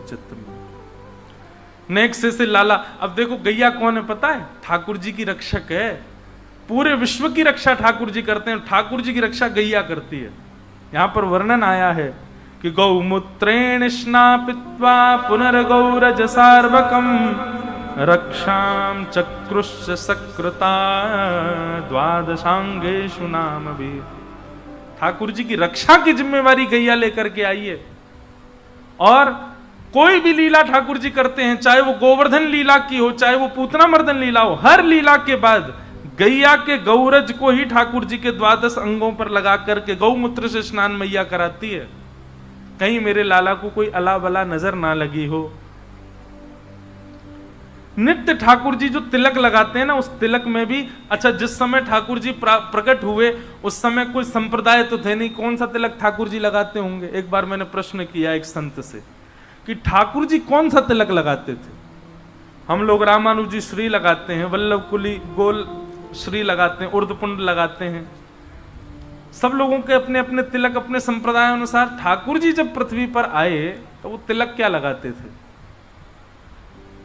चित्त में नेक से लाला। अब देखो गैया कौन है पता है? ठाकुर जी की रक्षक है। पूरे विश्व की रक्षा ठाकुर जी करते हैं, ठाकुर जी की रक्षा गैया करती है। यहां पर वर्णन आया है कि गौमूत्रेण स्नापित्वा पुनर्गौरज सार्वकम रक्षाम चक्रुश्च सकृता द्वादशांगेषु नाम भी। ठाकुर जी की रक्षा की जिम्मेवारी गैया लेकर के आई है। और कोई भी लीला ठाकुर जी करते हैं, चाहे वो गोवर्धन लीला की हो, चाहे वो पूतना मर्दन लीला हो, हर लीला के बाद गैया के गौरज को ही ठाकुर जी के द्वादश अंगों पर लगा करके गौमूत्र से स्नान मैया कराती है। कहीं मेरे लाला को कोई अला बला नजर ना लगी हो। नित्य ठाकुर जी जो तिलक लगाते हैं ना, उस तिलक में भी, अच्छा जिस समय ठाकुर जी प्रकट हुए उस समय कोई संप्रदाय तो थे नहीं, कौन सा तिलक ठाकुर जी लगाते होंगे? एक बार मैंने प्रश्न किया एक संत से कि ठाकुर जी कौन सा तिलक लगाते थे? हम लोग रामानुजी श्री लगाते हैं, वल्लभ कुली गोल श्री लगाते हैं, उर्दपुंड लगाते हैं। सब लोगों के अपने अपने तिलक अपने संप्रदाय अनुसार। ठाकुर जी जब पृथ्वी पर आए तो वो तिलक क्या लगाते थे?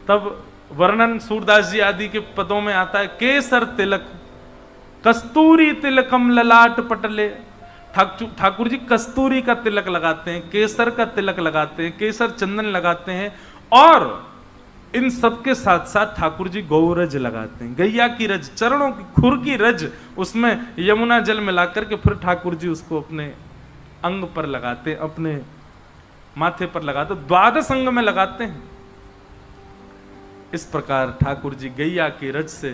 तब वर्णन सूरदास जी आदि के पदों में आता है, केसर तिलक कस्तूरी तिलकम ललाट पटले। ठाकुर जी कस्तूरी का तिलक लगाते हैं, केसर का तिलक लगाते हैं, केसर चंदन लगाते हैं, और इन सब के साथ साथ ठाकुर जी गौरज लगाते हैं, गैया की रज, चरणों की खुर की रज, उसमें यमुना जल मिलाकर के फिर ठाकुर जी उसको अपने अंग पर लगाते हैं, अपने माथे पर लगाते, द्वादश अंग में लगाते हैं। इस प्रकार ठाकुर जी गैया की रज से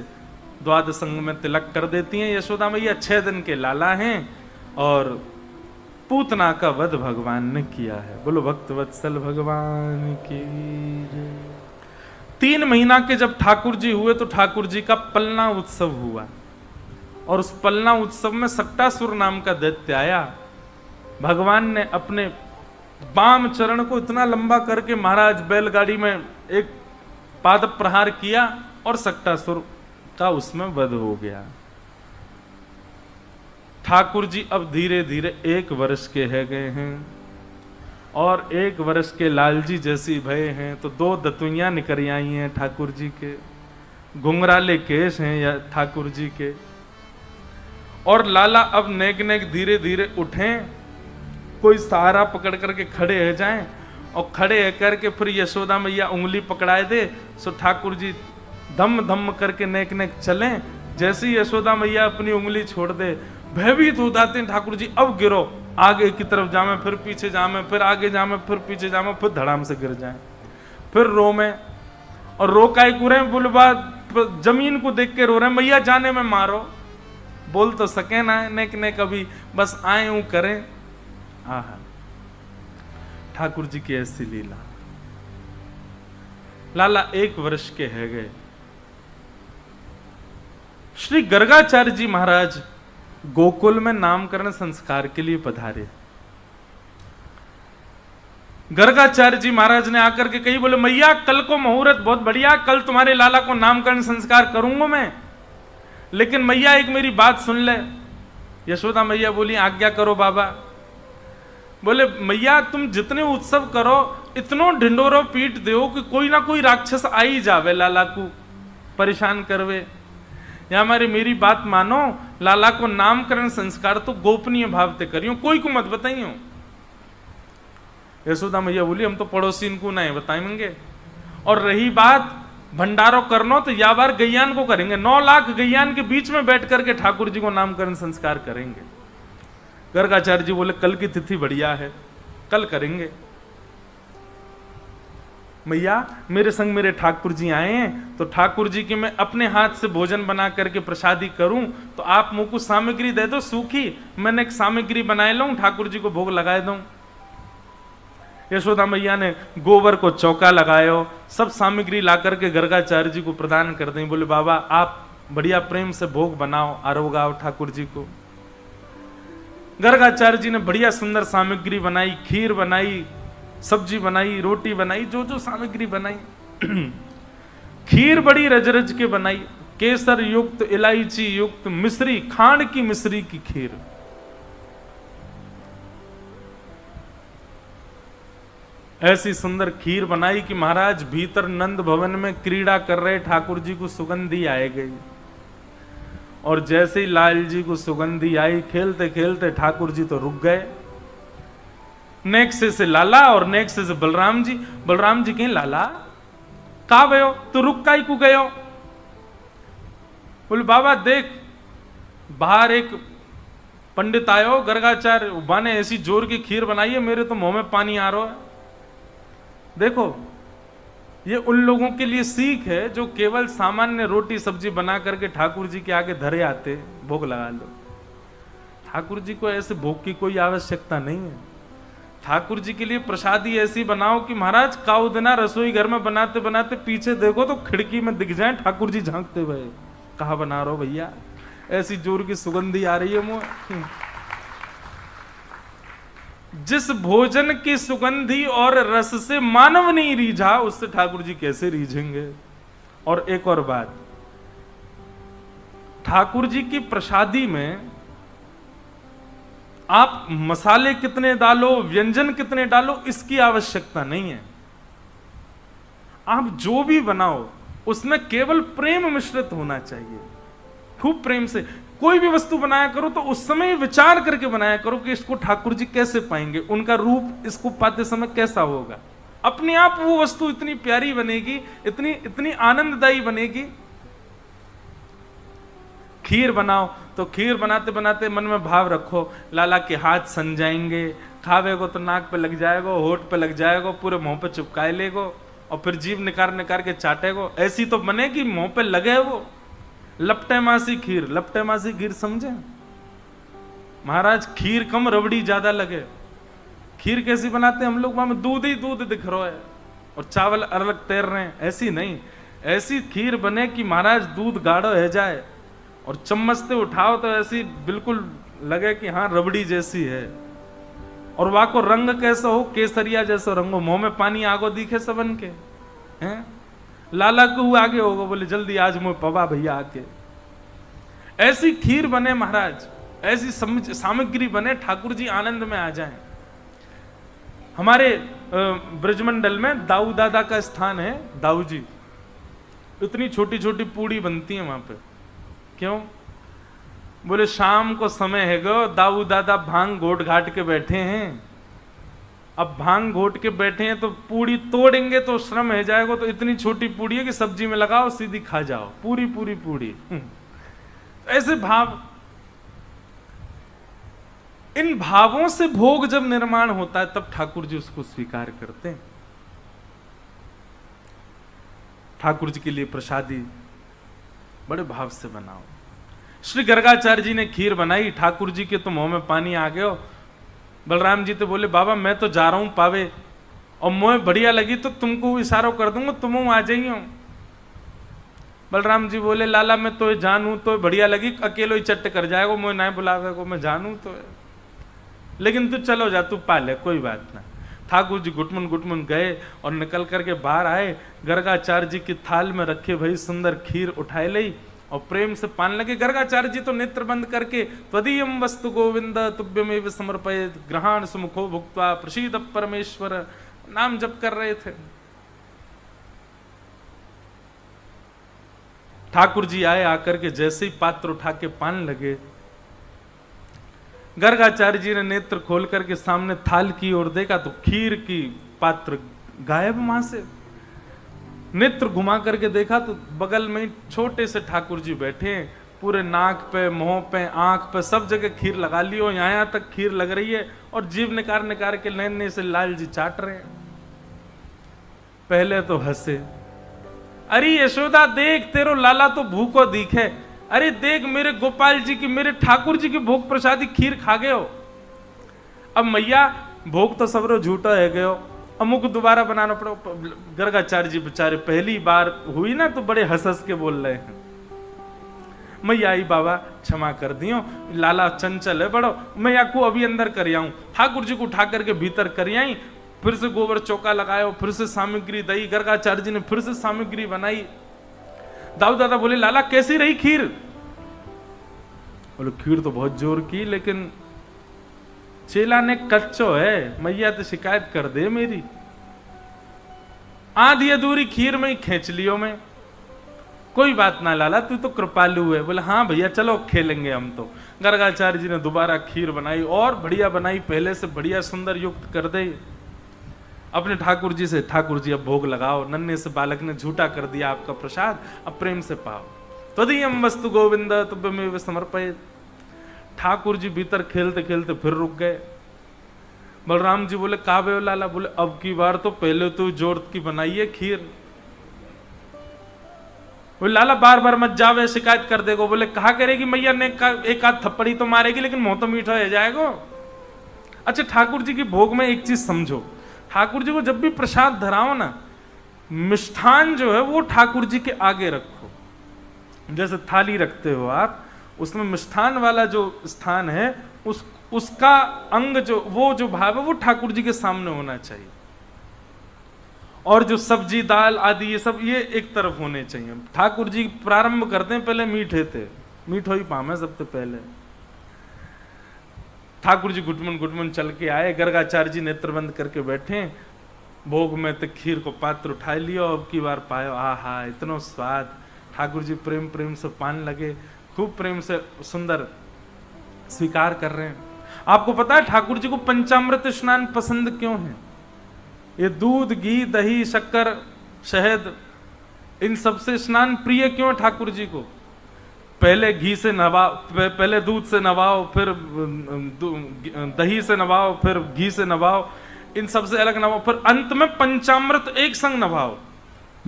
द्वादश अंग में तिलक कर देती हैं। यशोदा मैया 6 दिन के लाला हैं और पूतना का वध भगवान ने किया है। बोलो भक्त वत्सल भगवान की जय। 3 महीना के जब ठाकुर जी हुए तो ठाकुर जी का पलना उत्सव हुआ, और उस पलना उत्सव में सक्टासुर नाम का दैत्य आया। भगवान ने अपने बाम चरण को इतना लंबा करके महाराज बैलगाड़ी में एक पाद प्रहार किया और सक्टासुर का उसमें वध हो गया। ठाकुर जी अब धीरे धीरे 1 वर्ष के है गए हैं, और 1 वर्ष के लालजी जैसी भय हैं, तो 2 दतुइयां निकल आई हैं ठाकुर जी के, घुंघराले केश हैं या ठाकुर जी के। और लाला अब नेक नेक धीरे धीरे उठें, कोई सहारा पकड़ करके खड़े हो जाएं, और खड़े करके फिर यशोदा मैया उंगली पकड़ाए दे, सो ठाकुर जी धम धम करके नेक नेक चलें। जैसे ही यशोदा मैया अपनी उंगली छोड़ दे, भयभीत हो जाते हैं ठाकुर जी, अब गिरो, आगे की तरफ जामे, फिर पीछे जामे, फिर आगे जामे, फिर पीछे जामे, फिर धड़ाम से गिर जाएं, फिर रो में, और रो काय कुरे बुलबा जमीन को देख के रो रहे, मैया जाने में मारो, बोल तो सके ना नेक नेक, अभी बस आए यूं करें। आहा, ठाकुर जी की ऐसी लीला। लाला 1 वर्ष के है गए। श्री गर्गाचार्य जी महाराज गोकुल में नामकरण संस्कार के लिए पधारे। गर्गाचार्य जी महाराज ने आकर के कही, बोले मैया कल को मुहूर्त बहुत बढ़िया, कल तुम्हारे लाला को नामकरण संस्कार करूंगा मैं, लेकिन मैया एक मेरी बात सुन ले। यशोदा मैया बोली, आज्ञा करो बाबा। बोले मैया तुम जितने उत्सव करो, इतनो ढिंडोरो पीट दो कि कोई ना कोई राक्षस आ ही जावे लाला को परेशान करवे। या हमारी मेरी बात मानो, लाला को नामकरण संस्कार तो गोपनीय भाव से करियो, कोई को मत बताइयो। यशोदा मैया बोली, हम तो पड़ोसी इनको नहीं बताएंगे, और रही बात भंडारो करनो तो या बार गैयान को करेंगे, 9 लाख गैयान के बीच में बैठ करके ठाकुर जी को नामकरण संस्कार करेंगे। गर्गाचार्य जी बोले, कल की तिथि बढ़िया है, कल करेंगे। मैया मेरे संग मेरे ठाकुर जी आए हैं, तो ठाकुर जी की मैं अपने हाथ से भोजन बना करके प्रसादी करूं, तो आप मुझ को सामग्री दे दो सूखी, मैंने एक सामग्री बनाए लूं, ठाकुर जी को भोग लगाए दूं। यशोदा मैया ने गोबर को चौका लगायो, सब सामग्री ला करके गर्गाचार्य जी को प्रदान कर दें। बोले बाबा आप बढ़िया प्रेम से भोग बनाओ, आरोगाओ ठाकुर जी को। गर्गाचार्य जी ने बढ़िया सुंदर सामग्री बनाई, खीर बनाई, सब्जी बनाई, रोटी बनाई, जो जो सामग्री बनाई। खीर बड़ी रज रज के बनाई, केसर युक्त, इलायची युक्त, मिश्री, खांड की मिश्री की खीर। ऐसी सुंदर खीर बनाई कि महाराज भीतर नंद भवन में क्रीड़ा कर रहे ठाकुर जी को सुगंधी आए गई। और जैसे ही लाल जी को सुगंधी आई, खेलते खेलते ठाकुर जी तो रुक गए। नेक्स्ट से लाला और नेक्स्ट से बलराम जी। बलराम जी कहीं लाला का गयो तो रुक काई को गयो? बोले बाबा देख बाहर एक पंडित आयो गर्गाचार्य, बाने ऐसी जोर की खीर बनाई है मेरे तो मुंह में पानी आ रहा है। देखो ये उन लोगों के लिए सीख है जो केवल सामान्य रोटी सब्जी बना करके ठाकुर जी के आगे धरे आते, भोग लगा लो। ठाकुर जी को ऐसे भोग की कोई आवश्यकता नहीं है। ठाकुर जी के लिए प्रसादी ऐसी बनाओ कि महाराज काऊ दिना रसोई घर में बनाते बनाते पीछे देखो तो खिड़की में दिख जाए ठाकुर जी झांकते हुए, कहा बना रहे हो भैया, ऐसी जोर की सुगंधी आ रही है मुंह। जिस भोजन की सुगंधी और रस से मानव नहीं रीझा, उससे ठाकुर जी कैसे रीझेंगे? और एक और बात, ठाकुर जी की प्रसादी में आप मसाले कितने डालो, व्यंजन कितने डालो, इसकी आवश्यकता नहीं है। आप जो भी बनाओ उसमें केवल प्रेम मिश्रित होना चाहिए। खूब प्रेम से कोई भी वस्तु बनाया करो तो उस समय विचार करके बनाया करो कि इसको ठाकुर जी कैसे पाएंगे, उनका रूप इसको पाते समय कैसा होगा। अपने आप वो वस्तु इतनी प्यारी बनेगी, इतनी इतनी आनंददायी बनेगी। खीर बनाओ तो खीर बनाते बनाते मन में भाव रखो लाला के हाथ सन जाएंगे, खावेगो तो नाक पे लग जाएगा, होठ पे लग जाएगा, पूरे मुंह पे चिपकाए लेगो और फिर जीभ निकाल निकाल के चाटेगो। ऐसी तो बने कि मुंह पे लगे वो। लपटे मासी खीर, लपटे मासी खीर समझे महाराज? खीर कम रबड़ी ज्यादा लगे। खीर कैसी बनाते हैं हम लोग? वहां दूध ही दूध दिख रहा है और चावल अलग तैर रहे हैं, ऐसी नहीं। ऐसी खीर बने कि महाराज दूध गाढ़ो है जाए और चम्मच से उठाओ तो ऐसी बिल्कुल लगे कि हाँ रबड़ी जैसी है। और वहां को रंग कैसा हो, केसरिया जैसा रंग हो, मुंह में पानी आगो दिखे सबन के हैं। लाला को आगे होगा, बोले जल्दी आज मुझे पवा भैया आके। ऐसी खीर बने महाराज, ऐसी सामग्री बने ठाकुर जी आनंद में आ जाएं। हमारे ब्रजमंडल में दाऊ दादा का स्थान है, दाऊ जी। इतनी छोटी छोटी पूड़ी बनती है वहां पे। क्यों? बोले शाम को समय है गो, दाऊ दादा भांग घोट घाट के बैठे हैं। अब भांग घोट के बैठे हैं तो पूड़ी तोड़ेंगे तो श्रम है जाएगा, तो इतनी छोटी पूड़ी है कि सब्जी में लगाओ सीधी खा जाओ, पूरी पूरी पूड़ी। ऐसे भाव, इन भावों से भोग जब निर्माण होता है तब ठाकुर जी उसको स्वीकार करते हैं। ठाकुर जी के लिए प्रसादी बड़े भाव से बनाओ। श्री गर्गाचार्य जी ने खीर बनाई, ठाकुर जी के तो मुंह में पानी आ गया। बलराम जी तो बोले बाबा मैं तो जा रहा हूं पावे, और मुझे बढ़िया लगी तो तुमको इशारा कर दूंगा, तुम आ जाइयो। बलराम जी बोले लाला मैं तो जानू तो बढ़िया लगी, अकेलो ही चट्ट कर जाएगा, मुझे ना बुलावे को, मैं जानू तो, लेकिन तू चलो जा, तू पाले, कोई बात ना। ठाकुर जी गुटमुन गुटमुन गए और निकल करके बाहर आए। गर्गाचार्य जी की थाल में रखे भाई सुंदर खीर उठाए ली और प्रेम से पान लगे। गर्गाचार्य जी तो नेत्र बंद करके त्वदीयम वस्तु गोविंद तुभ्यमेव समर्पयेत् ग्रहण सुमुखो भुक्त्वा प्रसीद परमेश्वर नाम जप कर रहे थे। ठाकुर जी आए, आकर के जैसे ही पात्र उठा के पान लगे, गर्गाचार्य जी ने नेत्र खोल करके सामने थाल की ओर देखा तो खीर की पात्र गायब वहां से। नेत्र घुमा करके देखा तो बगल में छोटे से ठाकुर जी बैठे हैं, पूरे नाक पे, मुंह पे, आंख पे, सब जगह खीर लगा ली हो, यहाँ तक खीर लग रही है और जीभ निकाल निकाल के नैने से लाल जी चाट रहे हैं। पहले तो हंसे, अरे यशोदा देख तेरो लाला तो भूखो दिखे, अरे देख मेरे गोपाल जी की, मेरे ठाकुर जी की भोग प्रसादी खीर खा गए हो। अब मैया भोग तो सबरो झूठा है गयो, अमुक दोबारा बनाना पड़ो। गर्गाचार्य जी बेचारे पहली बार हुई ना तो बड़े हंस हंस के बोल रहे हैं, मैया आई बाबा क्षमा कर दियो, लाला चंचल है बड़ो, मैया को अभी अंदर कर आऊं। ठाकुर जी को उठा करके भीतर कर आई, फिर से गोबर चौका लगाया, फिर से सामग्री दई, गर्गाचार्य जी ने फिर से सामग्री बनाई। दाऊ दादा बोले लाला कैसी रही खीर? बोले खीर तो बहुत जोर की, लेकिन चेला ने कच्चो है, मैया तो शिकायत कर दे मेरी। आधी अधूरी खीर में ही खींच लियो मैं। कोई बात ना लाला, तू तो कृपालु है। बोले हाँ भैया चलो खेलेंगे हम तो। गर्गाचार्य जी ने दोबारा खीर बनाई और बढ़िया बनाई, पहले से बढ़िया सुंदर युक्त कर दे। अपने ठाकुर जी से, ठाकुर जी अब भोग लगाओ। नन्हे से बालक ने झूठा कर दिया आपका प्रसाद, अब प्रेम से पाओ। त्वदीयम वस्तु गोविंद तुभ्यमेव समर्पयेत्। ठाकुर जी भीतर खेलते खेलते फिर रुक गए। बलराम जी बोले काबे लाला? बोले अब की बार तो पहले तो जोर की बनाइए खीर। बोले लाला बार बार मत जावे, शिकायत कर देगो। बोले कहा करेगी मैया ने, एक आध थप्पड़ी तो मारेगी लेकिन मुंह तो मीठा हो जाएगा। अच्छा ठाकुर जी की भोग में एक चीज समझो, ठाकुर जी को जब भी प्रसाद धराओ ना, मिष्ठान जो है वो ठाकुर जी के आगे रखो। जैसे थाली रखते हो आप, उसमें मिष्ठान वाला जो स्थान है उसका अंग जो वो जो भाव है वो ठाकुर जी के सामने होना चाहिए। और जो सब्जी दाल आदि ये सब ये एक तरफ होने चाहिए। ठाकुर जी प्रारंभ करते हैं पहले मीठे थे, मीठो ही पामे सबसे पहले। ठाकुर जी घुटमन घुटमन चल के आए, गर्गाचार्य जी नेत्र बंद करके बैठे। भोग में तो खीर को पात्र उठा लियो, अब की बार पायो, आहा इतना स्वाद। ठाकुर जी प्रेम प्रेम से पान लगे, खूब प्रेम से सुंदर स्वीकार कर रहे हैं। आपको पता है ठाकुर जी को पंचामृत स्नान पसंद क्यों है? ये दूध घी दही शक्कर शहद इन सबसे स्नान प्रिय क्यों है ठाकुर जी को? पहले घी से नवाओ, पहले दूध से नवाओ, फिर दही से नवाओ, फिर घी से नवाओ, इन सबसे अलग नवाओ, फिर अंत में पंचामृत एक संग नवाओ।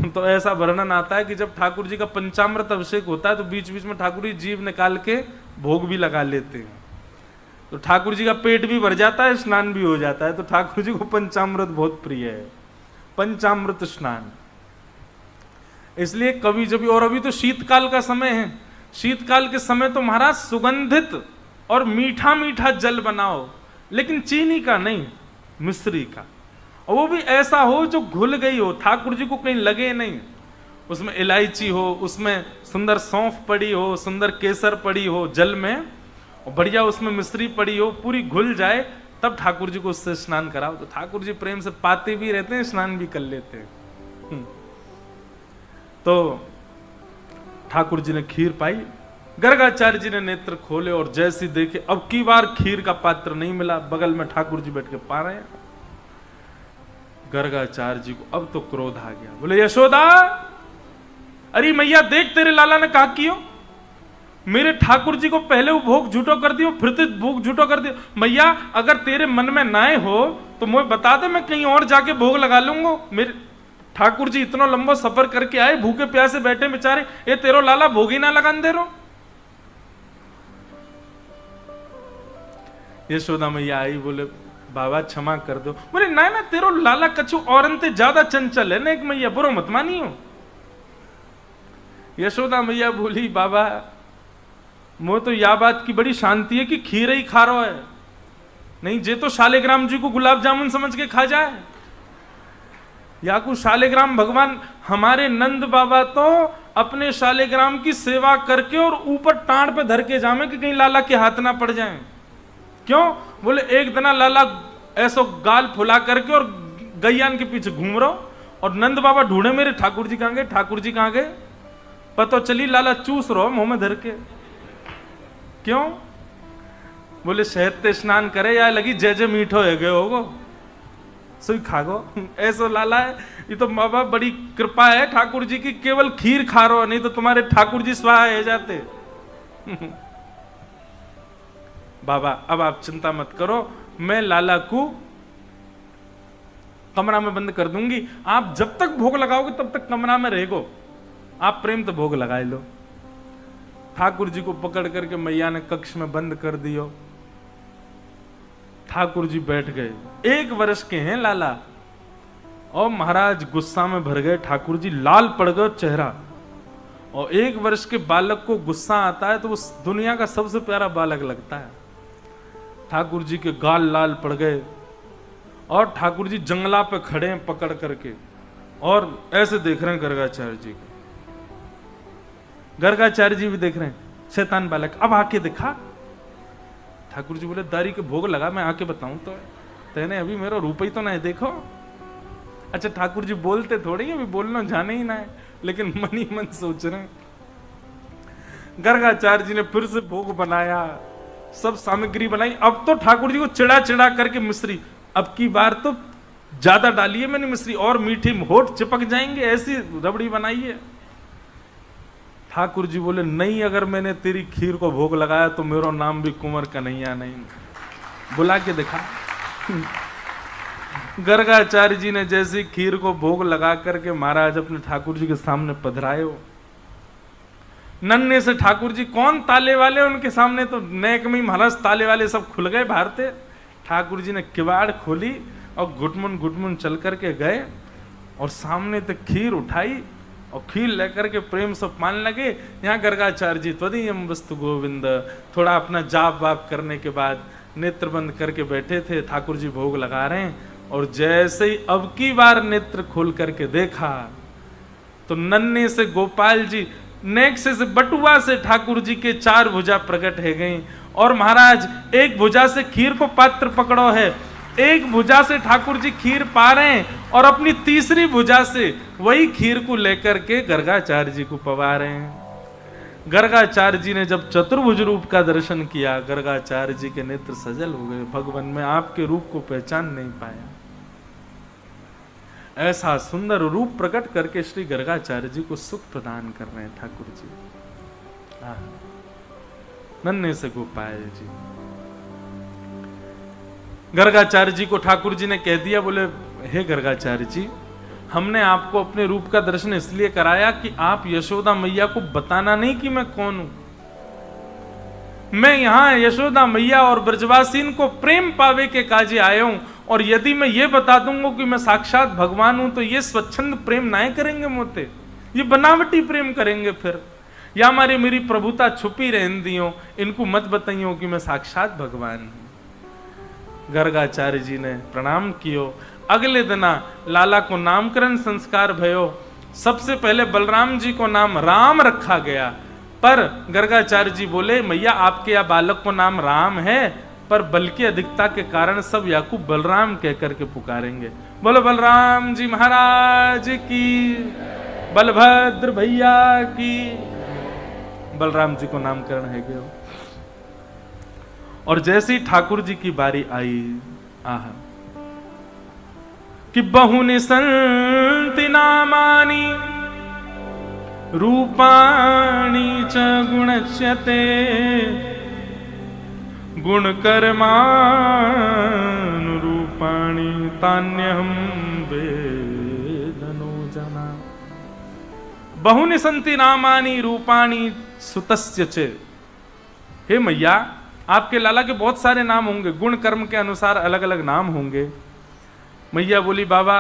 तो ऐसा वर्णन आता है कि जब ठाकुर जी का पंचामृत अभिषेक होता है तो बीच बीच में ठाकुर जी जीभ निकाल के भोग भी लगा लेते हैं। तो ठाकुर जी का पेट भी भर जाता है, स्नान भी हो जाता है। तो ठाकुर जी को पंचामृत बहुत प्रिय है, पंचामृत स्नान। इसलिए कभी जब, और अभी तो शीतकाल का समय है, शीतकाल के समय तो महाराज सुगंधित और मीठा मीठा जल बनाओ, लेकिन चीनी का नहीं, मिश्री का। और वो भी ऐसा हो जो घुल गई हो, ठाकुर जी को कहीं लगे नहीं। उसमें इलायची हो, उसमें सुंदर सौंफ पड़ी हो, सुंदर केसर पड़ी हो जल में, और बढ़िया उसमें मिश्री पड़ी हो, पूरी घुल जाए, तब ठाकुर जी को उससे स्नान कराओ। तो ठाकुर जी प्रेम से पाते भी रहते हैं, स्नान भी कर लेते हैं। तो ठाकुर जी ने खीर पाई, गर्गाचार्य जी ने नेत्र खोले और जैसी देखे अब की बार खीर का पात्र नहीं मिला, बगल में ठाकुर जी बैठ के पा रहे हैं। गर्गाचार्य जी को अब तो क्रोध आ गया। बोले यशोदा, अरे मैया देख तेरे लाला ने कहा कियो, मेरे ठाकुर जी को पहले वो भोग झूठो कर दियो, फिर तो भोग झूठो कर दियो। मैया अगर तेरे मन में नाए हो तो मुझे बता दे, मैं कहीं और जाके भोग लगा लूंगा। मेरे ठाकुर जी इतना लंबा सफर करके आए, भूखे प्यासे बैठे बेचारे, ये तेरो लाला भोग ही ना लगान दे रो। यशोदा मैया आई, बोले बाबा क्षमा कर दो। बोले ना ना, तेरो लाला कछु औरन ते ज्यादा चंचल है ना, एक मैया बुरो मत मानी हो। यशोदा मैया बोली बाबा मुझे तो यह बात की बड़ी शांति है कि खीर ही खा रहा है, नहीं जे तो शालिग्राम जी को गुलाब जामुन समझ के खा जाए। या को शालिग्राम भगवान, हमारे नंद बाबा तो अपने शालिग्राम की सेवा करके और ऊपर टांड पे धर के जामे कि कहीं लाला के हाथ ना पड़ जाए। क्यों? बोले एक दिन लाला ऐसो गाल फुला करके और गैयान के पीछे घूम रहा, और नंद बाबा ढूंढे मेरे ठाकुर जी कहां गए, ठाकुर जी कहां गए, पता चली लाला चूस रहो मुंह में धर के। क्यों? बोले शहद ते स्नान करे या लगी जय जय मीठो है गए होगो, सुई खागो। ऐसो लाला है ये तो बाबा, बड़ी कृपा है ठाकुर जी की, केवल खीर खा रहो, नहीं तो तुम्हारे ठाकुर जी स्वाहा है जाते। बाबा अब आप चिंता मत करो, मैं लाला को कमरा में बंद कर दूंगी, आप जब तक भोग लगाओगे तब तक कमरा में रहेगो, आप प्रेम तो भोग लगा लो। ठाकुर जी को पकड़ करके मैया ने कक्ष में बंद कर दियो। ठाकुर जी बैठ गए, 1 वर्ष के हैं लाला, और महाराज गुस्सा में भर गए। ठाकुर जी लाल पड़ गए चेहरा, और 1 वर्ष के बालक को गुस्सा आता है तो वो दुनिया का सबसे प्यारा बालक लगता है। ठाकुर जी के गाल लाल पड़ गए, और ठाकुर जी जंगला पे खड़े हैं पकड़ करके, और ऐसे देख रहे हैं गर्गाचार्य जी को। गर्गाचार्य जी भी देख रहे हैं, शैतान बालक अब आके दिखा। ठाकुर जी बोले दारी के भोग लगा, मैं आके बताऊं तो तेने अभी मेरा रूप ही तो नहीं देखो। अच्छा ठाकुर जी बोलते थोड़ी अभी बोलना जाने ही ना है, लेकिन मन ही मन सोच रहे हैं। गर्गाचार्य जी ने फिर से भोग बनाया, सब सामग्री बनाई। अब तो ठाकुर जी को चिड़ा चिड़ा करके मिश्री, अब की बार तो ज्यादा डालिए मैंने मिश्री, और मीठी होठ चिपक जाएंगे, ऐसी रबड़ी बनाइए। ठाकुर जी बोले नहीं, अगर मैंने तेरी खीर को भोग लगाया तो मेरा नाम भी कुंवर कन्हैया नहीं। बुला के दिखा। गर्गाचार्य जी ने जैसी खीर को भोग लगा करके महाराज अपने ठाकुर जी के सामने पधराए हो, नन्हे से ठाकुर जी कौन ताले वाले, उनके सामने तो नेक में महाराज ताले वाले सब खुल गए बाहर थे। ठाकुर जी ने किवाड़ खोली और घुटमुन घुटमुन चल करके गए और सामने तक खीर उठाई और खीर लेकर के प्रेम से पान लगे। यहाँ गर्गाचार्य जी त्वदीयम वस्तु गोविंद, थोड़ा अपना जाप वाप करने के बाद नेत्र बंद करके बैठे थे। ठाकुर जी भोग लगा रहे हैं और जैसे ही अब की बार नेत्र खोल करके देखा तो नन्हे से गोपाल जी नेक से बटुआ से ठाकुर जी के 4 भुजा प्रकट है गई और महाराज एक भुजा से खीर को पात्र पकड़ो है, एक भुजा से ठाकुर जी खीर पा रहे हैं और अपनी तीसरी भुजा से वही खीर को लेकर के गर्गाचार्य जी को पवा रहे हैं। गर्गाचार्य जी ने जब चतुर्भुज रूप का दर्शन किया, गर्गाचार्य जी के नेत्र सजल हो गए, भगवान में आपके रूप को पहचान नहीं पाया। ऐसा सुंदर रूप प्रकट करके श्री गर्गाचार्य जी को सुख प्रदान कर रहे हैं ठाकुर जी। नन्हे से गोपाल जी। गर्गाचार्य जी को ठाकुर जी ने कह दिया, बोले हे गर्गाचार्य जी, हमने आपको अपने रूप का दर्शन इसलिए कराया कि आप यशोदा मैया को बताना नहीं कि मैं कौन हूं। मैं यहां यशोदा मैया और ब्रजवासीन को प्रेम पावे के काजे आया हूं, और यदि मैं ये बता दूंगा कि मैं साक्षात भगवान हूं तो ये स्वच्छंद प्रेम ना करेंगे मोते, ये बनावटी प्रेम करेंगे। फिर या हमारी मेरी प्रभुता छुपी रहन दियो, इनको मत बताइयो कि मैं साक्षात भगवान हूं। गर्गाचार्य जी ने प्रणाम कियो। अगले दिना लाला को नामकरण संस्कार भयो। सबसे पहले बलराम जी को नाम राम रखा गया, पर गर्गाचार्य जी बोले मैया आपके या बालक को नाम राम है, पर बल की अधिकता के कारण सब याकूब बलराम कह करके पुकारेंगे। बोलो बलराम जी महाराज की, बलभद्र भैया की। बलराम जी को नामकरण है गया। और जैसे ही ठाकुर जी की बारी आई, आहा, कि बहुनि संति नामानि रूपाणि च गुणच्यते गुणकर्मानुरूपाणि तान्यहं वेदनो जना। बहुनि संति नामानि रूपाणि सुतस्य च। हे मैया, आपके लाला के बहुत सारे नाम होंगे, गुण कर्म के अनुसार अलग अलग नाम होंगे। मैया बोली बाबा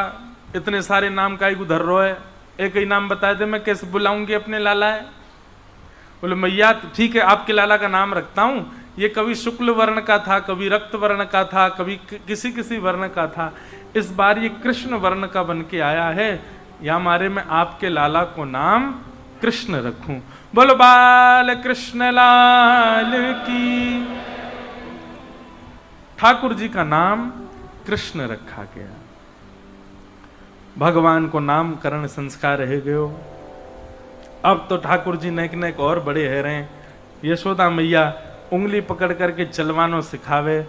इतने सारे नाम का धर रो है, एक ही नाम बता दे, मैं कैसे बुलाऊंगी अपने लाला है। बोले मैया ठीक है, आपके लाला का नाम रखता हूं। ये कभी शुक्ल वर्ण का था, कभी रक्त वर्ण का था, कभी किसी किसी वर्ण का था। इस बार ये कृष्ण वर्ण का बन के आया है, या मारे मैं आपके लाला को नाम कृष्ण रखूं। बोलो बाल कृष्ण लाल की। ठाकुर जी का नाम कृष्ण रखा गया। भगवान को नामकरण संस्कार रह गयो। अब तो ठाकुर जी नेक नेक और बड़े है रहे। यशोदा मैया उंगली पकड़ करके चलवानो सिखावे,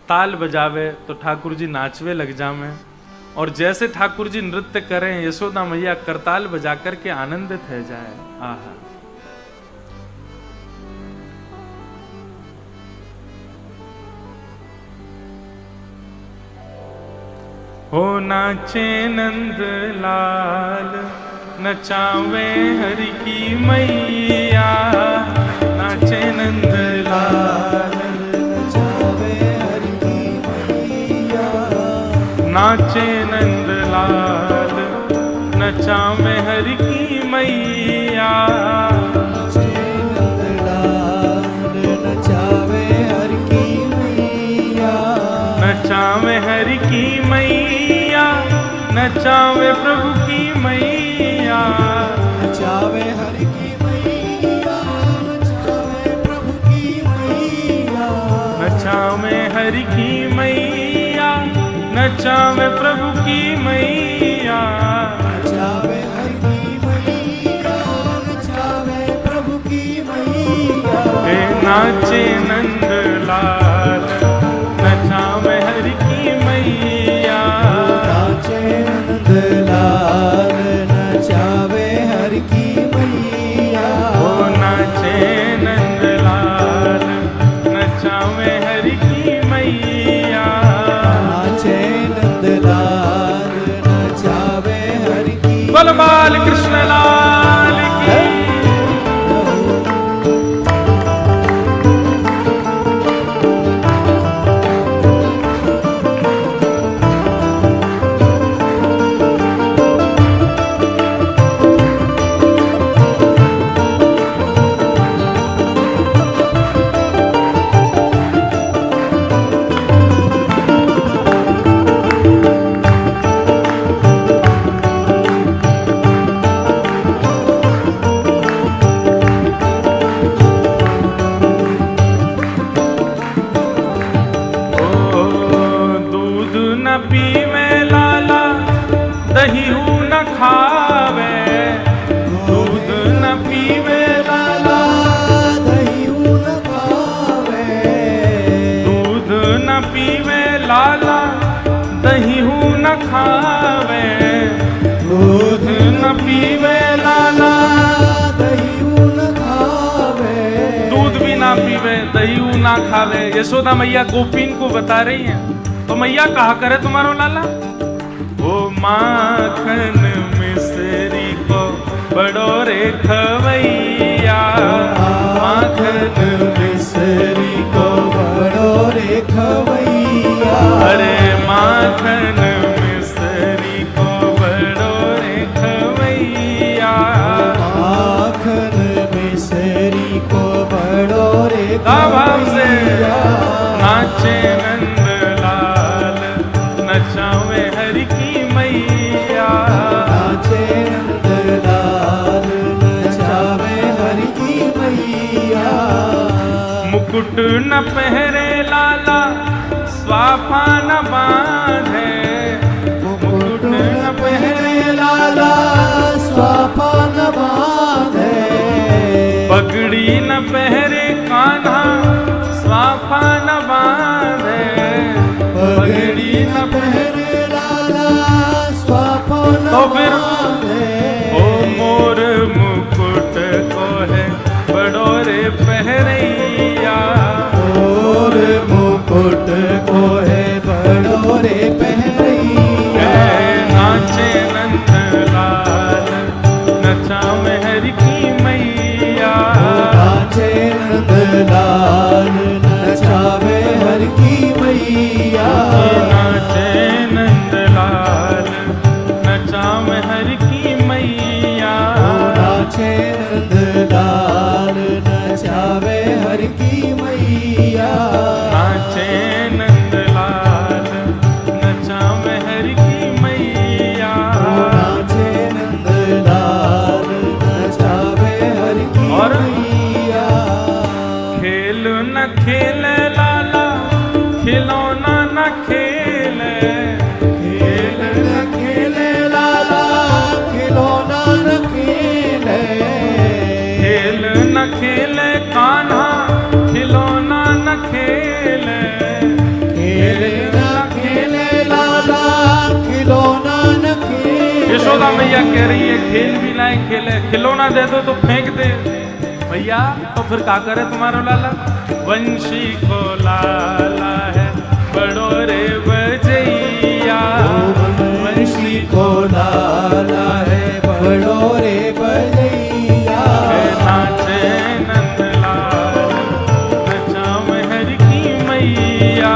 ताल बजावे तो ठाकुर जी नाचवे लग जावे, और जैसे ठाकुर जी नृत्य करें यशोदा मैया करताल बजा करके आनंदित है जाए। आहा, हो नाचे नंद लाल, नचावे हरि की मैया। नाचे नंद लाल, नचावे हरि की मैया। नाचे नंद लाल, नचावे हरि की मैया। नाचे नंद लाल, नचावे हरि की मैया। नचावे हरि की मैया, नचावे प्रभु की मैया। नचावे हरि की मैया, नचावे प्रभु की मैया। नचावे हरि की मैया, नचावे प्रभु की मैया। नाचे नंद लाल नचावे हरि की मैया। नाचे नंद लाल नचावे हरि की मैया। ओ नाचे नंद लाल नचावे हरि की मैया। नाचे नंद लाल नचावे हरि की। बोल बाल कृष्ण लाल की। पीवे लाला दहीऊ न खावे। दूध न पीवे लाला दहीऊ न खावे। दूध न पीवे लाला दहीऊ न खावे। दूध न पीवे लाला दहीऊ न खावे। दूध भी ना पीवे दहीऊ ना खावे। यशोदा मैया गोपीन को बता रही हैं। तो मैया कहा करे तुम्हारो लाला, ओ माखन मिश्री को बड़ो रे खवैया। माखन मिश्री को बड़ो रे खवैया। अरे माखन मिश्री को बड़ो रे खवैया। माखन मिश्री को बड़ो रे भाव से खवैया। नाचे नंद नचावे हरि की मैया। नाचे नंद लाल नचावे हरि की मैया। मुकुट न पहरे लाला स्वापा न बांधे। मुकुट न पहरे लाला स्वापा न बांधे। पगड़ी न पहरे कान्हा स्वापा न बांधे। पगड़ी न पहरे लाला स्वापा न तो फिर बांधे। ओ मोर मुकुट को है बड़ो रे पहरैया। मोर मुकुट को है बड़ो रे पहरैया। नाचे नंद लाल नचावे हरि की मैया। नाचे नंद लाल नचावे हरि की मैया। नाचे नंद लाल नचावे हरि की मैया। नाचे नंद लाल नचावे हरि की मैया। नाचे नंद लाल नचावे हरि की मैया। नाचे नंद लाल नचावे हरि की मैया। खेल न खेले लाला खिलौना न खेले। खेल न खेले लाला खिलौना न खेले। खेल न खेले कान्हा खिलौना न खेले। खेल न खेले लाला खिलौना न खेले। यशोदा मैया कह रही है खेल भी लाए खेले, खिलौना दे दो तो फेंक दे। भैया तो फिर क्या करे तुम्हारा लाला। वंशी को लाला है बड़ो रे बजैया। वंशी को लाला है बड़ो रे बजैया। नाचे नंद लाल नचावे हरि की मैया।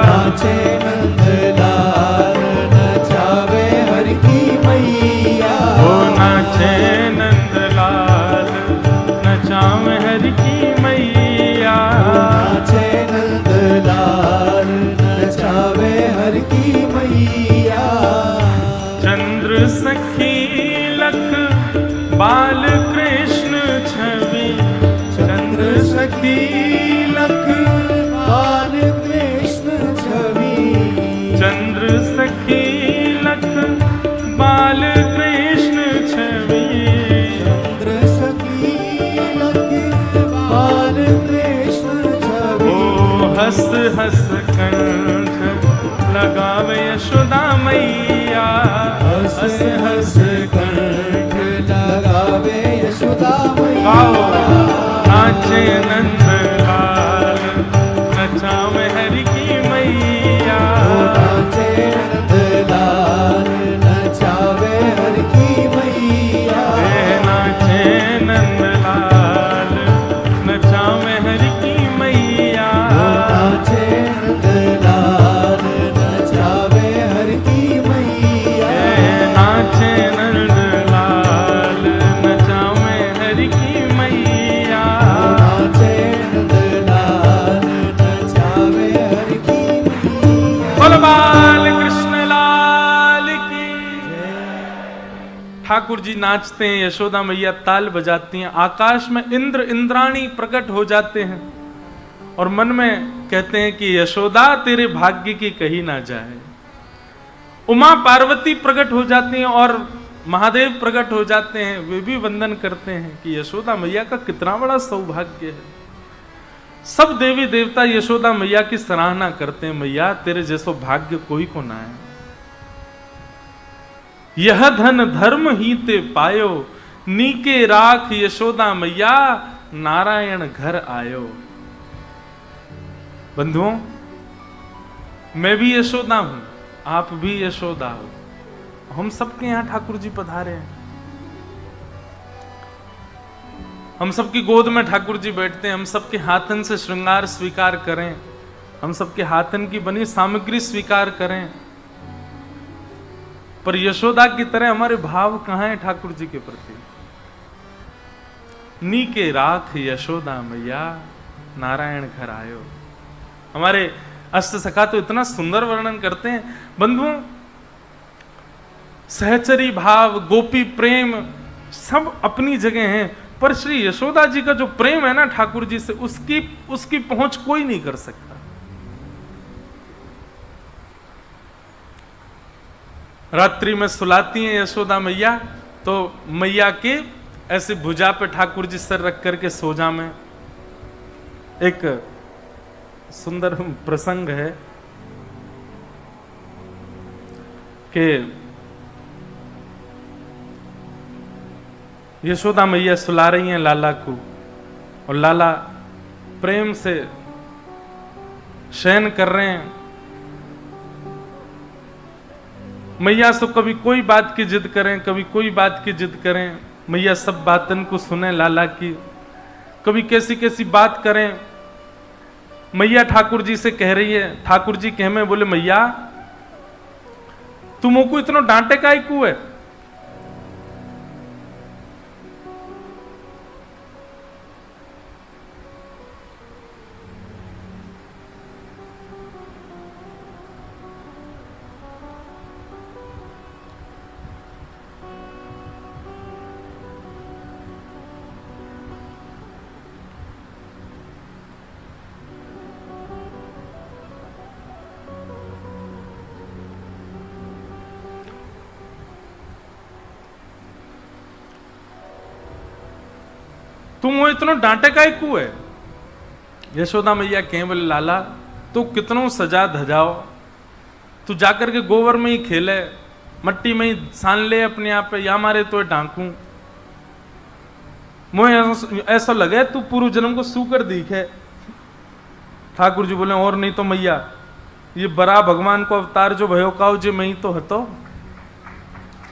नाचे नंद लाल नचावे हरि की मैया। ओ नाचे नंद लाल नचावे हरि की मैया। नाचे नंद लाल नचावे हरि की मैया। चंद्र सखी लख बाल कृष्ण छवि। चंद्र सखी लख बाल कृष्ण छवि। चंद्र सखी लख बाल कृष्ण छवि। चंद्र सखी लख बाल कृष्ण नाचे नंद लाल नचावे हरि की मैया। नाचे नंदलाल नचावे हर की मैया। नाचे नंद लाल नचावे हरि की मैया। नाचे नंदलाल नचावे हर की मैया। नाचे नंद लाल नचावे हरि की मैया। नाचे नंदलाल नचावे हर की मैया। बोल बाल कृष्ण लाल की। ठाकुर जी नाचते हैं, यशोदा मैया ताल बजाती हैं, आकाश में इंद्र इंद्राणी प्रकट हो जाते हैं और मन में कहते हैं कि यशोदा तेरे भाग्य की कही ना जाए। उमा पार्वती प्रकट हो जाती हैं और महादेव प्रकट हो जाते हैं, वे भी वंदन करते हैं कि यशोदा मैया का कितना बड़ा सौभाग्य है। सब देवी देवता यशोदा मैया की सराहना करते हैं, मैया तेरे जैसो भाग्य कोई को ना है। यह धन धर्म ही ते पायो, नीके राख यशोदा मैया, नारायण घर आयो। बंधुओं, मैं भी यशोदा हूं, आप भी यशोदा हो, हम सबके यहां ठाकुर जी पधारे हैं। हम सबकी गोद में ठाकुर जी बैठते हैं, हम सबके हाथन से श्रृंगार स्वीकार करें, हम सबके हाथन की बनी सामग्री स्वीकार करें, पर यशोदा की तरह हमारे भाव कहां हैं ठाकुर जी के प्रति? नीके राख यशोदा मैया, नारायण घर आयो। हमारे अष्ट सखा तो इतना सुंदर वर्णन करते हैं। बंधुओं, सहचरी भाव, गोपी प्रेम सब अपनी जगह हैं, पर श्री यशोदा जी का जो प्रेम है ना ठाकुर जी से, उसकी पहुंच कोई नहीं कर सकता। रात्रि में सुलाती हैं यशोदा मैया, तो मैया के ऐसे भुजा पे ठाकुर जी सर रख करके सोजा में। एक सुंदर प्रसंग है कि यशोदा मैया सुला रही हैं लाला को, और लाला प्रेम से शयन कर रहे हैं। मैया तो कभी कोई बात की जिद करें, कभी कोई बात की जिद करें, मैया सब बातन को सुने लाला की, कभी कैसी कैसी बात करें। मैया ठाकुर जी से कह रही है, ठाकुर जी कह में बोले, मैया तुम को इतना डांटे काहे को है? तुम वो इतना डांटे काहे को है? यशोदा मैया कहे, बोले लाला तू कितनों सजा धजाओ, तू जाकर के गोबर में ही खेले, मट्टी में ही सान ले अपने आप पे, या मारे तो डांकू। मुझे ऐसा लगे तू पूर्व जन्म को सूकर दिखे। ठाकुर जी बोले, और नहीं तो मैया ये बड़ा भगवान को अवतार जो भयो काओ जे मैं ही तो हतो,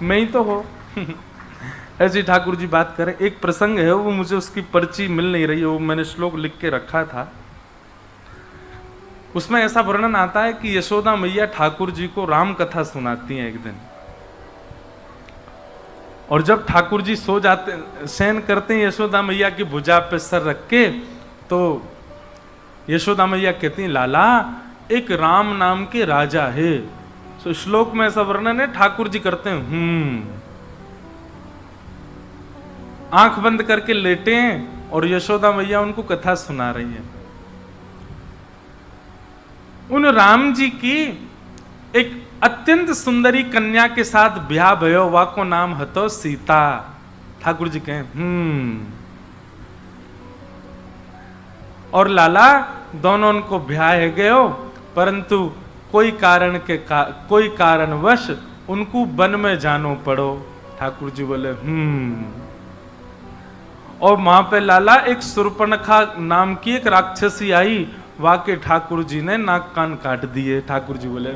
मैं ही तो हो। ऐसे ठाकुर जी बात करें। एक प्रसंग है, वो मुझे उसकी पर्ची मिल नहीं रही है, वो मैंने श्लोक लिख के रखा था। उसमें ऐसा वर्णन आता है कि यशोदा मैया ठाकुर जी को राम कथा सुनाती हैं एक दिन, और जब ठाकुर जी सो जाते, शयन करते हैं यशोदा मैया की भुजा पे सर रख के, तो यशोदा मैया कहती हैं, लाला एक राम नाम के राजा है। तो श्लोक में ऐसा वर्णन है, ठाकुर जी करते हैं आंख बंद करके लेटे हैं, और यशोदा मैया उनको कथा सुना रही है। उन राम जी की एक अत्यंत सुंदरी कन्या के साथ ब्याह भयो, वा को नाम हतो सीता। ठाकुर जी कहें और लाला दोनों उनको ब्याह गयो, परंतु कोई कारणवश उनको वन में जानो पड़ो। ठाकुर जी बोले और वहां पे लाला एक सुर्पणखा नाम की एक राक्षसी आई, वाके ठाकुर जी ने नाक कान काट दिए। ठाकुर जी बोले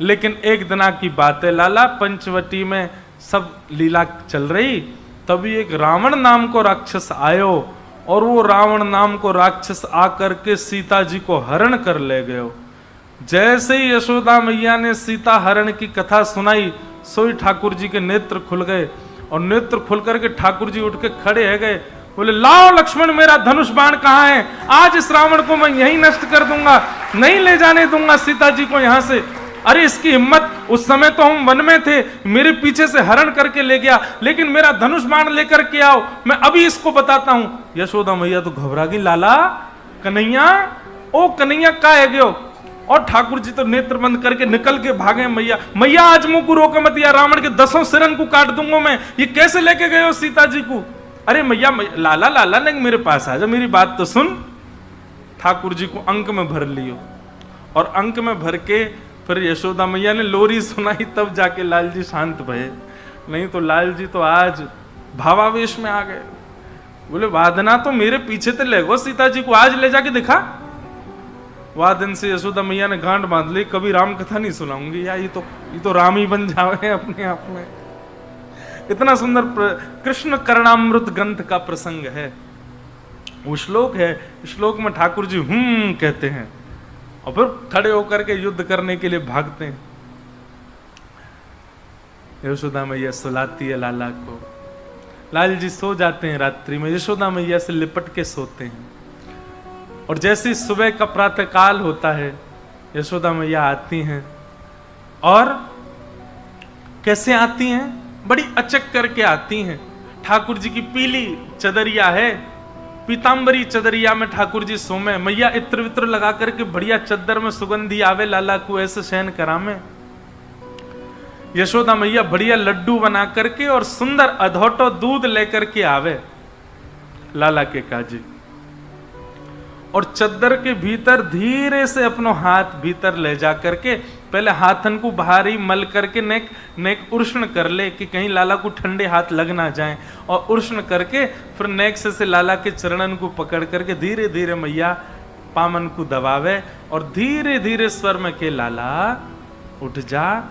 लेकिन एक दिना की बात है लाला, पंचवटी में सब लीला चल रही, तभी एक रावण नाम को राक्षस आयो, और वो रावण नाम को राक्षस आकर के सीता जी को हरण कर ले गयो। जैसे ही यशोदा मैया ने सीता हरण की कथा सुनाई, सोई ठाकुर जी के नेत्र खुल गए, और नेत्र खुल करके ठाकुर जी उठ के खड़े है गए, बोले लाओ लक्ष्मण मेरा धनुष बाण कहाँ है, आज इस रावण को मैं यहीं नष्ट कर दूंगा, नहीं ले जाने दूंगा सीता जी को यहां से। अरे इसकी हिम्मत, उस समय तो हम वन में थे, मेरे पीछे से हरण करके ले गया, लेकिन मेरा धनुष बाण लेकर के आओ, मैं अभी इसको बताता हूं। यशोदा मैया तो घबरा गई, लाला कन्हैया, ओ कन्हैया का है गयो, और ठाकुर जी तो नेत्र बंद करके निकल के भागे। मैया मैया आज मुंह को रोक मत, या रावण के 10 सिरन को काट दूंगा मैं, ये कैसे लेके गए हो सीता जी को। अरे मैया लाला लाला नहीं, मेरे पास आ जा, मेरी बात तो सुन। ठाकुर जी को अंक में भर लियो, और अंक में भर के फिर यशोदा मैया ने लोरी सुनाई, तब जाके लाल जी शांत भये। नहीं तो लाल जी तो आज भावावेश में आ गए, बोले वादना तो मेरे पीछे तो ले गो सीता जी को, आज ले जाके दिखा। वादन से यशोदा मैया ने गांठ बांध ली, कभी राम कथा नहीं सुनाऊंगी, या ये तो राम ही बन जावे अपने आप में। इतना सुंदर कृष्ण करणामृत ग्रंथ का प्रसंग है, वो श्लोक है। श्लोक में ठाकुर जी कहते हैं, और फिर खड़े होकर के युद्ध करने के लिए भागते हैं। यशोदा मैया सुलाती है लाला को, लाल जी सो जाते हैं रात्रि में, यशोदा मैया से लिपट के सोते हैं। और जैसे सुबह का प्रातः काल होता है, यशोदा मैया आती हैं, और कैसे आती हैं, बड़ी अचक करके आती हैं। ठाकुर जी की पीली चदरिया है, पीतांबरी चदरिया में ठाकुर जी सोमे, मैया इत्र वित्र लगा करके बढ़िया चद्दर में सुगंधी आवे, लाला को ऐसे शयन करामे। यशोदा मैया बढ़िया लड्डू बना करके और सुंदर अधोटो दूध लेकर के आवे लाला के काजी, और चद्दर के भीतर धीरे से अपनो हाथ भीतर ले जा करके पहले हाथन को बाहर ही मल करके नेक उष्ण कर ले, कि कहीं लाला को ठंडे हाथ लग ना जाए, और उष्ण करके फिर नेक से लाला के चरणन को पकड़ करके धीरे धीरे मैया पामन को दबावे, और धीरे धीरे स्वर में के लाला उठ जा,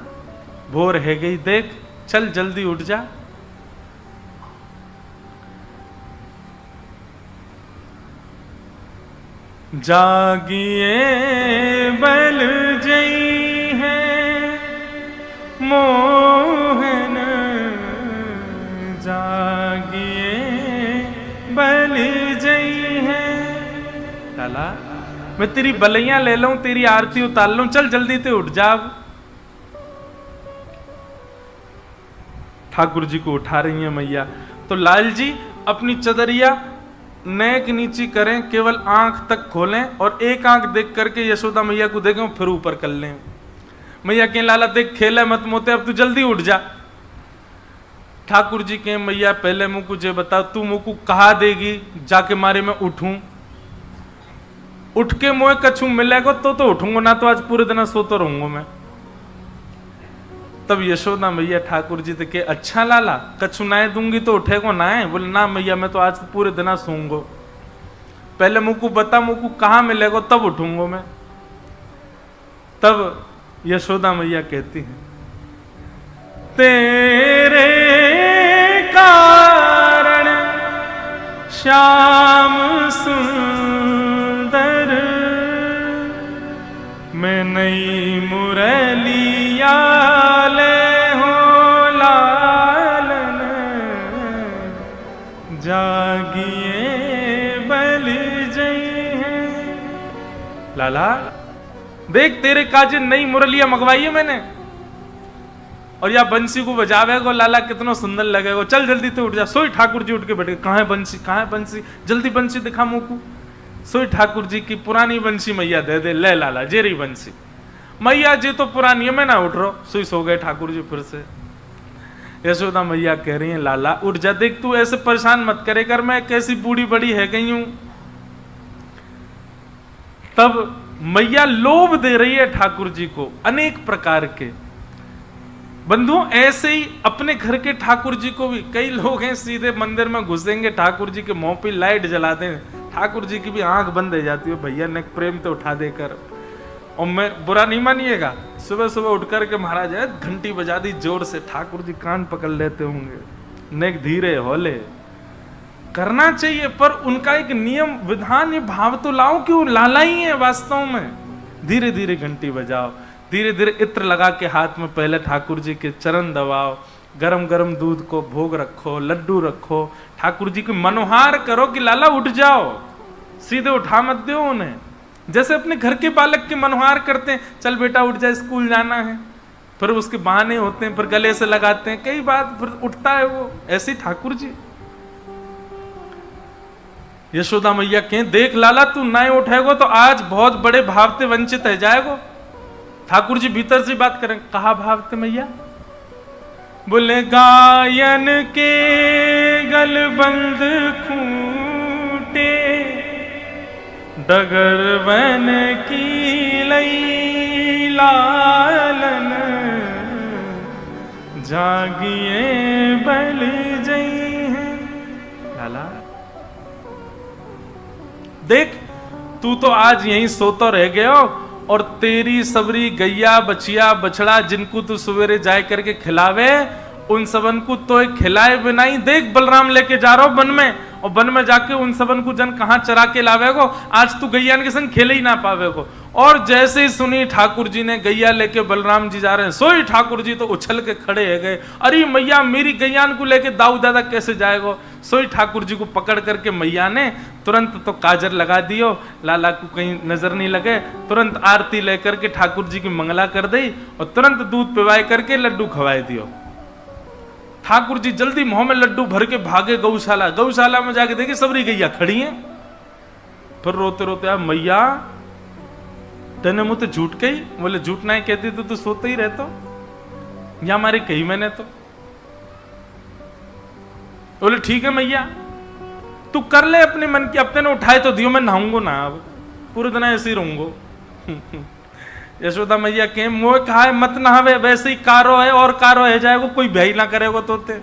भोर है गई देख, चल जल्दी उठ जा। जागिए बल जई है मोहन, जागिए बल जई है। लाला मैं तेरी बलैया ले लूं, तेरी आरती उतार लूं, चल जल्दी ते उठ जा। ठाकुर जी को उठा रही है मैया, तो लाल जी अपनी चदरिया नेक नीची करें, केवल आंख तक खोलें, और एक आंख देख करके यशोदा मैया को देखें, फिर ऊपर कर लें। मैया के लाला देख खेले मत मोते, अब तू जल्दी उठ जा। ठाकुर जी के मैया पहले मुँह को जे बता, तू मुँह को कहा देगी जाके मारे मैं उठूं, उठ के मोए कछू मिलेगा तो उठूंगा, ना तो आज पूरे दिन सोता रहूंगा मैं। तब यशोदा मैया ठाकुर जी के, अच्छा लाला कछु नाए दूंगी तो उठेगो नाए? बोले ना मैया मैं तो आज पूरे दिन सोऊंगो, पहले मुँह को बता, मुँह को कहाँ मिलेगा तब उठूंगो मैं। तब यशोदा मैया कहती है, तेरे कारण श्याम सुंदर मैं नई मुरलिया ले हो लालन, जागिए बल जई है। लाला देख तेरे काजे नई मुरलिया मंगवाई है मैंने, और या बंसी को बजावेगो लाला कितना सुंदर लगेगा, चल जल्दी तो उठ जा। सोई ठाकुर जी उठ के बैठे, कहाँ है बंसी, कहाँ है बंसी, जल्दी बंसी दिखा मुँह को। सोई ठाकुर जी की पुरानी बंसी मैया दे दे, ले लाला जेरी बंसी। मैया जी तो पुरानी है, मैं ना उठ रहा, सोई सो गए ठाकुर जी फिर से। यशोदा मैया कह रही है, लाला उठ जा, देख तू ऐसे परेशान मत करे कर, मैं कैसी बूढ़ी बड़ी है गई हूं। तब मैया लोभ दे रही है ठाकुर जी को अनेक प्रकार के। बंधुओं ऐसे ही अपने घर के ठाकुर जी को भी, कई लोग हैं सीधे मंदिर में घुसेंगे, ठाकुर जी के मुंह पे लाइट जला दें, ठाकुर जी की भी आंख बंद हो जाती है, भैया ने प्रेम तो उठा देकर। और मैं बुरा नहीं मानिएगा, सुबह सुबह उठ करके महाराज है घंटी बजा दी जोर से, ठाकुर जी कान पकड़ लेते होंगे, नेक धीरे होले करना चाहिए, पर उनका एक नियम विधान ये भाव तो लाओ कि वो लाला ही है वास्तव में। धीरे धीरे घंटी बजाओ, धीरे धीरे इत्र लगा के हाथ में पहले ठाकुर जी के चरण दबाओ, गरम गरम दूध को भोग रखो, लड्डू रखो, ठाकुर जी को मनोहार करो कि लाला उठ जाओ, सीधे उठा मत दो उन्हें, जैसे अपने घर के बालक के मनोहार करते हैं, चल बेटा उठ जा स्कूल जाना है, फिर उसके बहाने होते हैं, फिर गले से लगाते हैं, कई बात फिर उठता है वो। ऐसे ठाकुर जी यशोदा मैया कहें देख लाला तू ना उठेगो तो आज बहुत बड़े भाव से वंचित है जाएगो। ठाकुर जी भीतर से बात करें, कहा भाव थे मैया? बोले गायन के गलबंद खूटे, डगर वन की लई लालन, जागिए बल जई है। लाला देख तू तो आज यहीं सोतो रह गयो, और तेरी सबरी गैया बचिया बछड़ा जिनको तू सवेरे जाए करके खिलावे, उन सबन को तो खिलाए बिना ही देख बलराम लेके जा रहा हो वन में, और वन में जाके उन सबन को जन कहां चरा के लावेगो, आज तू गैया के संग खेले ही ना पावेगो। और जैसे ही सुनी ठाकुर जी ने गैया लेके बलराम जी जा रहे हैं, सोई ठाकुर जी तो उछल के खड़े है गए, अरे मैया मेरी गैया को लेके दाऊ दादा कैसे जाएगो। सोई ठाकुर जी को पकड़ करके मैया ने तुरंत तो काजर लगा दियो, लाला को कहीं नजर नहीं लगे, तुरंत आरती लेकर के ठाकुर जी की मंगला कर दी, और तुरंत दूध पिवाए करके लड्डू खवाए दियो। ठाकुर जी जल्दी मुंह में लड्डू भर के भागे गौशाला, गौशाला में जाके देखे सबरी गैया खड़ी है, फिर रोते रोते आ मैया तेने मुझे झूठ कही। बोले झूठ नहीं कहती तो तू सोते ही रहतो, या हमारी कही मैंने तो। बोले ठीक है मैया तू कर ले अपने मन की, अपने ने उठाए तो दियो, मैं नहाऊंगो ना, अब पूरे दिन ऐसे ही रहूंगो। यशोदा मैया के मोह कहा है मत नहावे, वैसे ही कारो है और कारो है जाएगो, कोई भय ना करेगो तोते।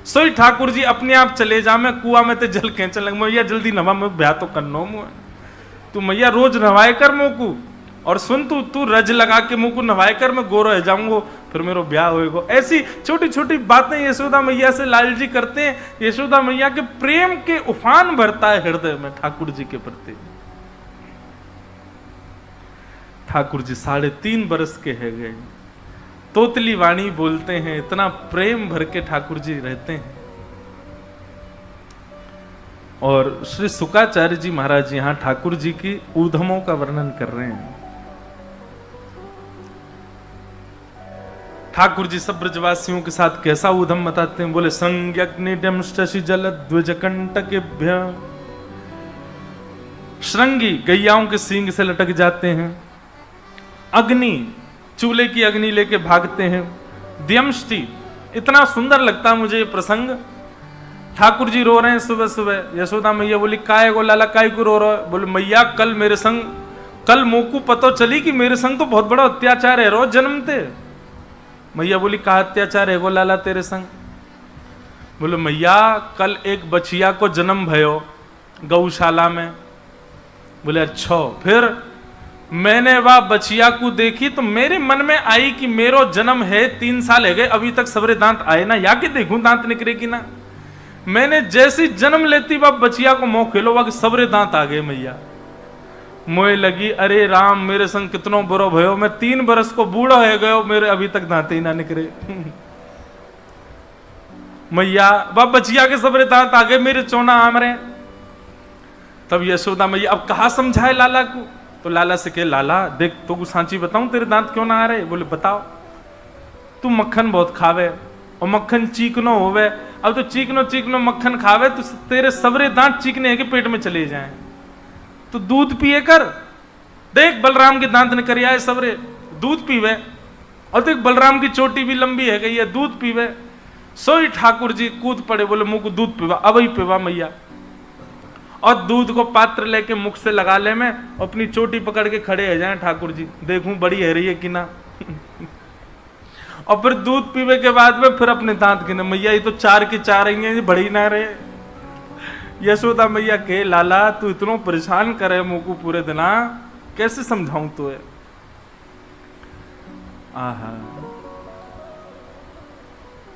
सोई ठाकुर जी अपने आप चले जा, मैं कुआ में ते जल खेच लग, मैया जल्दी नवा मैं ब्याह तो करनो मुँह, तू मैया रोज नवाए कर मुँह को, और सुन तू रज लगा के मुँह को नवाए कर, मैं गोरो रह जाऊंगो, फिर मेरा ब्याह होएगो। ऐसी छोटी छोटी बातें यशोदा मैया से लाल जी करते हैं। यशोदा मैया के प्रेम के उफान भरता है हृदय में ठाकुर जी के प्रति। ठाकुर जी 3.5 बरस के है गए, तोतली वाणी बोलते हैं, इतना प्रेम भर के ठाकुर जी रहते हैं। और श्री सुकाचार्य जी महाराज यहां ठाकुर जी की ऊधमों का वर्णन कर रहे हैं। ठाकुर जी सब ब्रजवासियों के साथ कैसा ऊधम बताते हैं। बोले संज्ञग्निडम शशि जल द्विज कंटकेभ्य, श्रृंगी गैयाओं के सींग से लटक जाते हैं, अग्नि चूल्हे की अग्नि लेके भागते हैं, द्यमष्टि, इतना सुंदर लगता है मुझे ये प्रसंग। ठाकुर जी रो रहे हैं सुबह सुबह। यशोदा मैया बोली काय गो लाला काय को रो रहा है? बोले मैया कल मेरे संग, कल मोकू पतो चली कि मेरे संग तो बहुत बड़ा अत्याचार है रो जन्मते। मैया बोली कहा अत्याचार है गो लाला तेरे संग? बोले मैया कल एक बछिया को जन्म भयो गौशाला में। बोले अच्छा, फिर मैंने वह बछिया को देखी तो मेरे मन में आई कि मेरो जन्म है 3 साल है गए, अभी तक सबरे दांत आए ना, या कि देखूं दांत निकले कि ना। मैंने जैसी जन्म लेती वह बचिया को मुंह खेलो वह सबरे दांत आ गए। मैया मोए लगी अरे राम मेरे संग कितनो बुरो भयो, मैं 3 बरस को बूढ़ा हो गयो, मेरे अभी तक दांत ही ना निकले। मैया वह बचिया के सबरे दांत आ गए, मेरे चोना आम रहे। तब यशोदा मैया अब कहा समझाए लाला को, तो लाला से कहे लाला देख तो को सांची बताऊं तेरे दांत क्यों ना आ रहे? बोले बताओ। तू मक्खन बहुत खावे और मक्खन चीकनो होवे, अब तो चीकनो मक्खन खावे तो तेरे सबरे दांत चीकने के पेट में चले जाएं। तो दूध पिए कर, देख बलराम के दांत निकल आए सबरे, दूध पीवे। और देख बलराम की चोटी भी लंबी है गई है, दूध पीवे। सोई ठाकुर जी कूद पड़े, बोले मुंह को दूध पीवा, अब ही पीवा मैया। और दूध को पात्र लेके मुख से लगा ले, मैं अपनी चोटी पकड़ के खड़े हो जाए ठाकुर जी, देखूं बड़ी है रही है कि ना। और फिर दूध पीवे के बाद में फिर अपने दांत गिने, मैया ये तो 4 की 4 ही है, बड़ी ना रहे। यशोदा मैया के लाला तू इतना परेशान करे मुझको पूरे दिना, कैसे समझाऊं तुझे। आहा,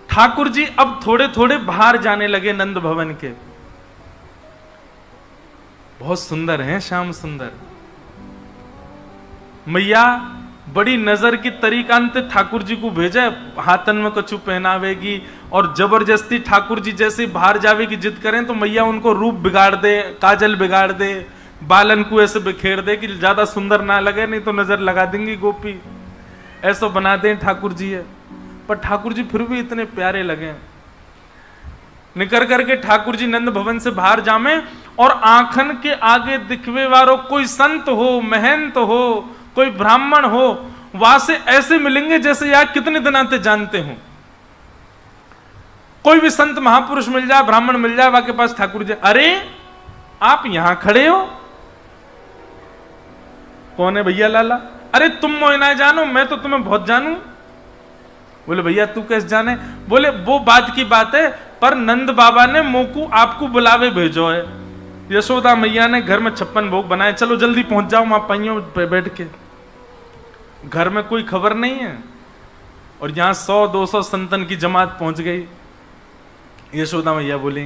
ठाकुर जी अब थोड़े थोड़े बाहर जाने लगे नंद भवन के। बहुत सुंदर हैं श्याम सुंदर। मैया बड़ी नजर की तरीकांत ठाकुर जी को भेजा, हाथन में कछु पहनावेगी और जबरदस्ती ठाकुर जी जैसे बाहर जावे की जिद करें तो मैया उनको रूप बिगाड़ दे, काजल बिगाड़ दे, बालन को ऐसे बिखेर दे कि ज्यादा सुंदर ना लगे, नहीं तो नजर लगा देंगी गोपी, ऐसा बना दे ठाकुर जी है। पर ठाकुर जी फिर भी इतने प्यारे लगे। निकल करके ठाकुर जी नंद भवन से बाहर जामे और आंखन के आगे दिखवे वारो कोई संत हो, महंत हो, कोई ब्राह्मण हो, वहां से ऐसे मिलेंगे जैसे यार कितने दिन आते जानते हो। कोई भी संत महापुरुष मिल जाए, ब्राह्मण मिल जाए, वहां के पास ठाकुर जी, अरे आप यहां खड़े हो, कौन है भैया लाला? अरे तुम मोह ना जानो, मैं तो तुम्हें बहुत जानू। बोले भैया तू कैसे जाने? बोले वो बात की बात है, पर नंद बाबा ने मोकू आपको बुलावे भेजो है। यशोदा मैया ने घर में 56 भोग बनाए, चलो जल्दी पहुंच जाओ वहां पहियों पे बैठ के। घर में कोई खबर नहीं है और यहां 100-200 संतन की जमात पहुंच गई। यशोदा मैया बोली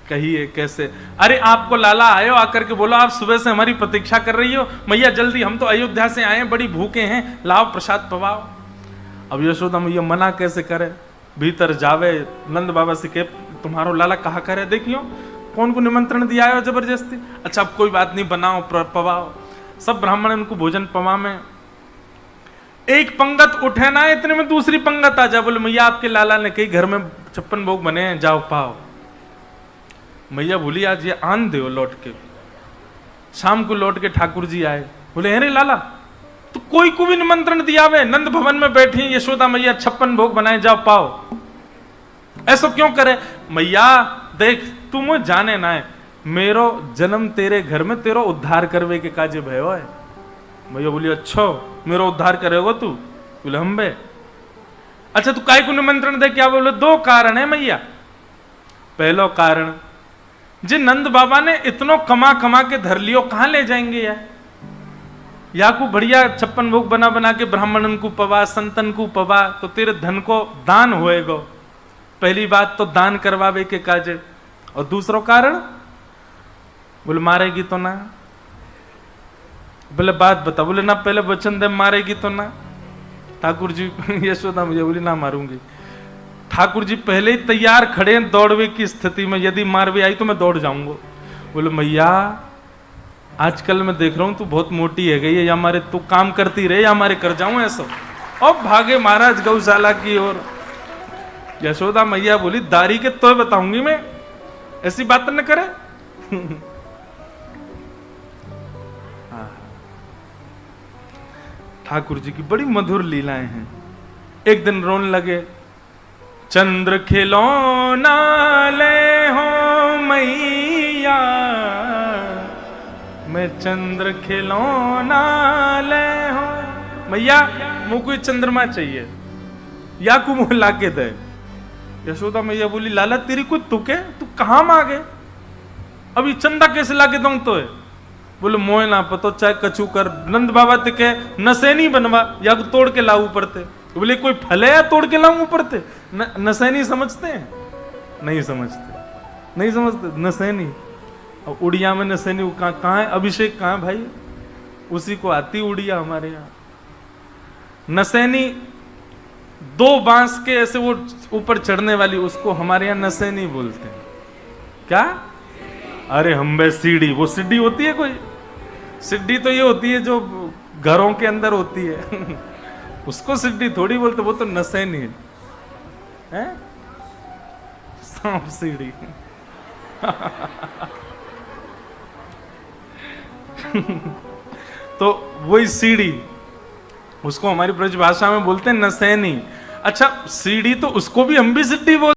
कहिए कैसे? अरे आपको लाला आयो, आकर के बोलो आप सुबह से हमारी प्रतीक्षा कर रही हो। मैया जल्दी, हम तो अयोध्या से आए हैं, बड़ी भूखे हैं, लाओ प्रसाद पवाओ। अब यशोदा मैया मना कैसे करे, भीतर जावे, नंद बाबा से के तुम्हारो लाला कहा करे, देखियो कौन को निमंत्रण दिया है जबरदस्ती। अच्छा अब कोई बात नहीं, बनाओ पवाओ। सब ब्राह्मण उनको भोजन पवा में। एक पंगत उठे ना, इतने में दूसरी पंगत आ जा। बोले मैया आपके लाला ने कही घर में 56 भोग बने हैं, जाओ पाओ। मैया बोली आज ये आन दो लौट के। शाम को लौट के ठाकुर जी आए, बोले अरे लाला तो कोई को भी निमंत्रण दिया वे, नंद भवन में बैठी यशोदा मैया 56 भोग बनाए, जाओ पाओ। ऐसा क्यों करे? मैया देख तू मुझे जाने ना है, मेरो जन्म तेरे घर में तेरो उद्धार करवे के काजे भयो है। मैया बोली अच्छा मेरो उद्धार करेगा तू? बोले हम बे। अच्छा तू काय को निमंत्रण दे? क्या? बोले 2 कारण है मैया। पहलो कारण, जे नंद बाबा ने इतनो कमा कमा के धर लियो, कहां ले जाएंगे यार? या को बढ़िया 56 भोग बना बना के ब्राह्मणन को पवा, संतन को पवा, तो तेरे धन को दान होएगा। पहली बात तो दान करवावे के काजे। और दूसरो कारण, बोले मारेगी तो ना। बोले बात बता। बोले ना पहले वचन दे, मारेगी तो ना। ठाकुर जी यशोदा मुझे बोली ना मारूंगी। ठाकुर जी पहले ही तैयार खड़े हैं दौड़वे की स्थिति में, यदि मारवे आई तो मैं दौड़ जाऊंगा। बोले मैया आजकल मैं देख रहा हूं तू बहुत मोटी है गई है, या हमारे तू काम करती रहे या हमारे कर जाऊं ऐसा। और भागे महाराज गौशाला की ओर। यशोदा मैया बोली दारी के तो बताऊंगी मैं, ऐसी बात न करे। ठाकुर जी की बड़ी मधुर लीलाएं हैं। एक दिन रोने लगे, चंद्र खिलौना ले हो मैया, मैं चंद्र खिलौना ले हो मैया, मुझको चंद्रमा चाहिए, या को मुंह लाके दे। यशोदा मैया बोली लाला तेरी कोई तुके, तू कहां मांगे? अभी चंदा कैसे लाके दूं तो है? बोले मोह ना पतो, चाहे कछु कर। नंद बाबा तिके नसैनी बनवा, या को तोड़ के लाऊ पड़ते। बोले कोई फल है या तोड़ के लाऊ पड़ते? नसैनी समझते हैं? नहीं समझते, नहीं समझते नसैनी। और उड़िया में नसैनी कहाँ है? अभिषेक कहाँ है भाई? उसी को आती उड़िया हमारे यहाँ। नसैनी 2 बांस के ऐसे वो ऊपर चढ़ने वाली, उसको हमारे यहाँ नसैनी बोलते हैं। क्या? अरे हम बे सीढ़ी, वो सीढ़ी होती है कोई? सीढ़ी तो ये होती है जो घरों के अंदर होती है। उसको सीढ़ी थोड़ी बोलते, वो तो नसैनी है। सांप सीढ़ी। तो वही सीढ़ी, उसको हमारी ब्रज भाषा में बोलते हैं नसैनी। अच्छा सीढ़ी तो उसको भी हम भी सीढ़ी बोलते